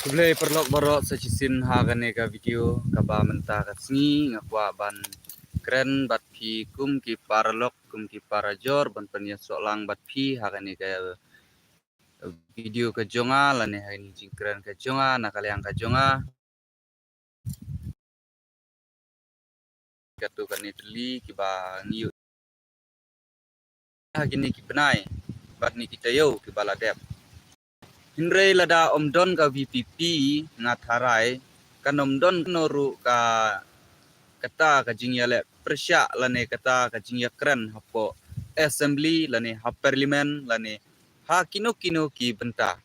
Kublai perlok barok sajisin hagane ka video ka ba menta ka sngi ngakwa ban keren bat pi kum ki parlok kum ki parajor ban penya solang bat pi hagane ka video ka jonga lane hani jing keren ka jonga nakaliang ka jonga katu kan itli ki ba ngiu hagini ki penai bat ni kita yo ki baladep Hinrei lada omdon ka VPP ngatharai kan omdon noru ka kata ka jingya le persya lane kata ka jingya keren hapo assembly lane ha parliament lane ha kino kino ki benta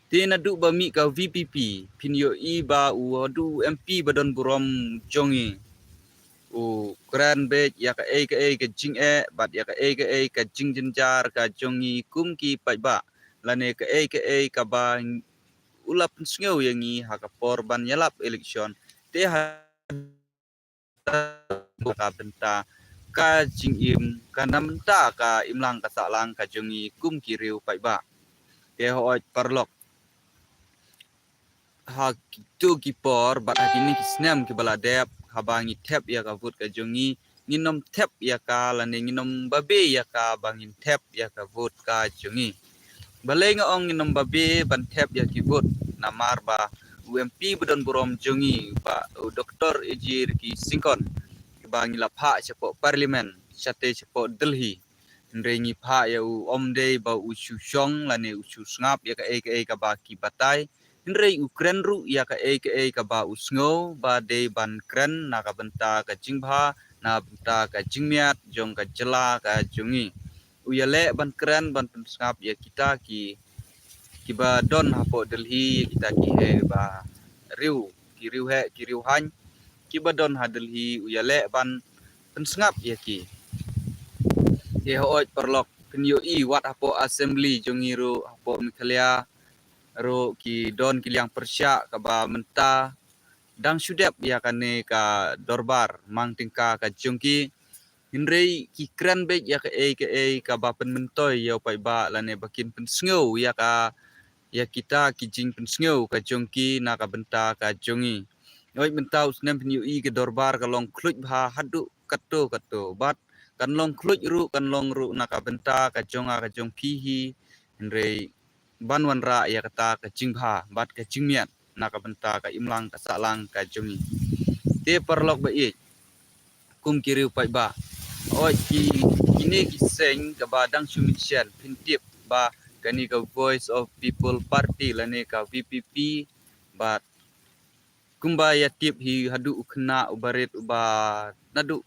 tina du ba mi ka VPP pinyo i ba u du MP badon burom jongi u keren be ya ka ka jing bat ya ka jing jinjar ka jongi kum ki pa ba lane ka ba ulap sngeu yangi ha ka porban yalap election te ha ka benta ka jing im ka namta ka imlang ka salang ka jongi kum kiriu pai ba ke hooj parlok ha tu ki por bat ha kini ki snem ki baladep habangi tep ya ka vot ka jongi nginom tep ya ka lane nginom babe ya ka bangin tep ya ka vot ka jongi baleng ong nginom babe ban tep ya ki vot namar ba UMP bedon burom jongi ba doktor ejir ki singkon bangi lapha cepo parlimen chate cepo Delhi nrengi pha ya u omde ba u shong lane u ngap ya ka ba ki batai nrei ukren ru ya ka ba u sngo ba de ban kren na ka benta ka jingba na benta ka jingmiat jong ka jela ka jungi u ya le ban kren ban ngap ya kita ki ba don hapo Delhi kita ki he ba riu han ki ba don ha Delhi u ya le ban pensngap ya ki ye hooj perlok kenyo i wat hapo assembly jongiru hapo mikhalia ro ki don kiliang persya ka ba menta dang sudep ya kane ka dorbar mang tingka ka jongki hinrei ki kren be ya ka ba pen mentoy ya pai ba lane bakin pensngeu ya kita ki jing pensngeu ka jongki na ka benta ka jongi oi benta usnem penyo i ke dorbar ka long kluj bha hadu kato bat kan long kluj ru kan long ru na ka benta ka jonga ka jong pihi hinrei banwan ra ya kata ka jingha bat ka jingmiat na ka benta ka imlang ka salang ka jongi te perlok ba i kum kiriu pai ba oi ki kini ki seng ka badang sumitsen pintip ba kani ka voice of people party lane ka VPP bat kumba ya tip hi hadu ukna ubarit uba nadu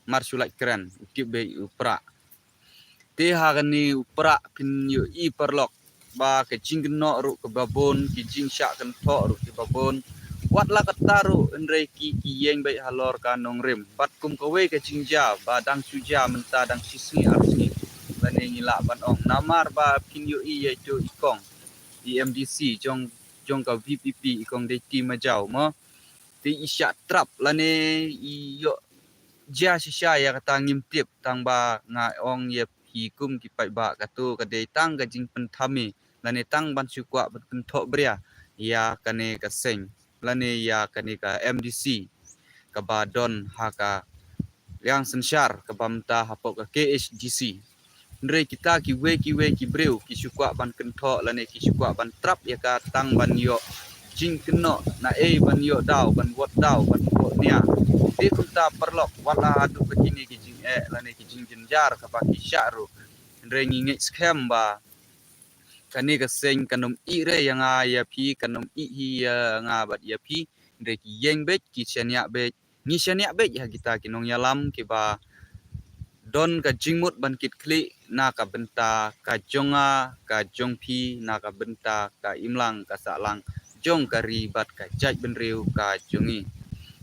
marsulak keren tip be upra te hagani upra pin yo i perlok ba ke jingno ru ke babon ki jing sya kan tho ru ke babon wat la kataru enrei ki yeng bai halor ka nong rim bat kum kowe ke jingja ba dang suja menta dang sisni arsni bane ngila ban ong namar ba pin yo i yaitu ikong EMDC jong ka VPP ikong de ti majau mo ti isya trap lane yo ja sisya ya kata ngimtip tang ba nga ong ye hikum ki pai ba katu ka de tang ka jing penthami lane tang ban sukwa ben tho bria ya kane ka seng lane ya kane ka MDC ka ba don haka yang sensyar ka bamta hapo ka KHGC ndre kita ki we ki breu ki sukwa ban kentho lane ki sukwa ban trap ya ka tang ban yo jing keno na ban yo dau ban wot dau ban wot nia te kunta perlok wala adu begini ki jing lane ki jing jenjar ka baki syaru ndre nginget scam ba kani ka seng kanom i re yang ya pi kanom i hi nga bat ya pi ndre ki yeng bet ki chania bet ni chania bet ya kita kinong yalam ki ba don ka jingmut ban kit kli na ka benta ka jonga ka jongpi na ka benta ka imlang ka salang jong ka ribat ka jaj benriu ka jongi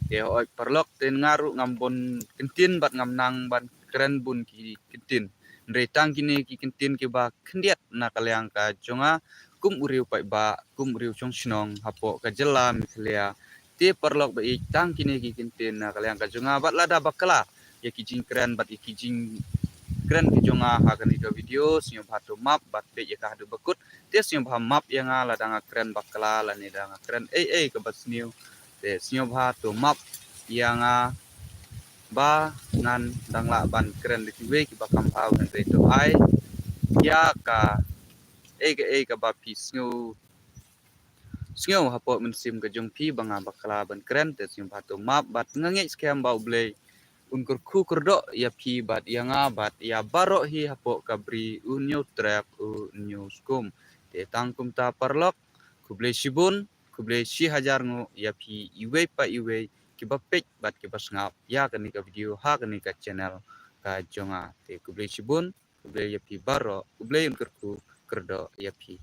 ke oi perlok ten ngaru ngambon kentin bat ngamnang ban keren bun ki kentin ndre tang kini ki kentin ki ba kendiat na kaliang ka jonga kum uriu pai ba kum uriu chong snong hapo ka jela miklia te perlok ba tang kini ki kentin na kaliang ka jonga bat lada bakala ya kijing keren bat kijing keren ki jonga hagan ika video sinyo batu map bat be ya ka hadu bakut te sinyo bah map yang ala danga keren bakala la ni danga keren ke bat sinyo te sinyo batu map yang ba ngan dangla ban keren di tiwe ki bakam au kan reto ai ya ka ke ba pi sinyo hapo mensim ke jong pi banga bakala ban keren te sinyo batu map bat ngangi skem bau blei unkur ku kerdo ya pi bat yanga bat ya baro hi hapo kabri unyo trap unyo skum te tangkum ta parlok kuble shibun kuble shi hajar ngo ya pi iwe pa iwe kiba pek bat kiba ngap ya kan ka video ha kan ka channel ka jonga te kuble shibun kuble ya pi baro kuble unkur ku kerdo ya pi